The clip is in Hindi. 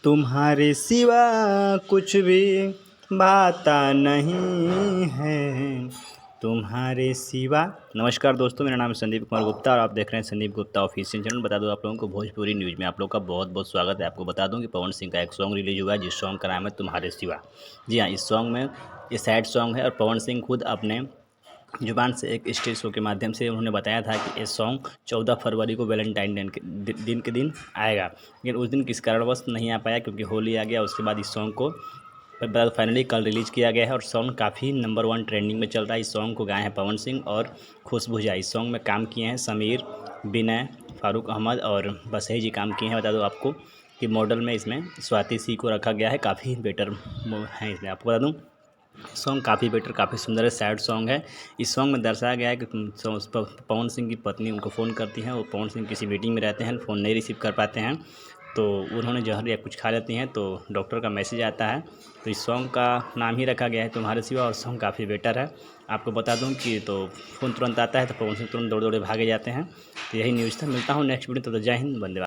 तुम्हारे सिवा कुछ भी भाता नहीं है, तुम्हारे सिवा। नमस्कार दोस्तों, मेरा नाम है संदीप कुमार गुप्ता और आप देख रहे हैं संदीप गुप्ता ऑफिशियल चैनल। बता दूं आप लोगों को, भोजपुरी न्यूज़ में आप लोगों का बहुत बहुत स्वागत है। आपको बता दूं कि पवन सिंह का एक सॉन्ग रिलीज हुआ है जिस सॉन्ग का नाम है तुम्हारे सिवा। जी हाँ, इस सॉन्ग में ये सैड सॉन्ग है और पवन सिंह खुद अपने जुबान से एक स्टेज शो के माध्यम से उन्होंने बताया था कि ये सॉन्ग 14 फरवरी को वैलेंटाइन दिन के दिन आएगा, लेकिन उस दिन किस कारणवश नहीं आ पाया क्योंकि होली आ गया। उसके बाद इस सॉन्ग को फाइनली कल रिलीज़ किया गया है और सॉन्ग काफ़ी नंबर 1 ट्रेंडिंग में चल रहा है। इस सॉन्ग को गाए हैं पवन सिंह और खुशबू झा। इस सॉन्ग में काम किए हैं समीर, विनय, फारूक अहमद और बसही जी काम किए हैं। बता दो आपको कि मॉडल में इसमें स्वाति सी को रखा गया है, काफ़ी बेटर है इसमें। आपको बता दूँ सॉन्ग काफ़ी बेटर, काफ़ी सुंदर है, सैड सॉन्ग है। इस सॉन्ग में दर्शाया गया है कि पवन सिंह की पत्नी उनको फ़ोन करती हैं, वो पवन सिंह किसी मीटिंग में रहते हैं, फ़ोन नहीं रिसीव कर पाते हैं, तो उन्होंने जहर या कुछ खा लेती हैं, तो डॉक्टर का मैसेज आता है। तो इस सॉन्ग का नाम ही रखा गया है तुम्हारे सिवा और सॉन्ग काफ़ी बेटर है। आपको बता दूं कि तो फ़ोन तुरंत आता है तो पवन सिंह तुरंत दौड़े भागे जाते हैं। तो यही न्यूज़ था। मिलता हूँ नेक्स्ट वीडियो, तो जय हिंद, वंदे मातरम।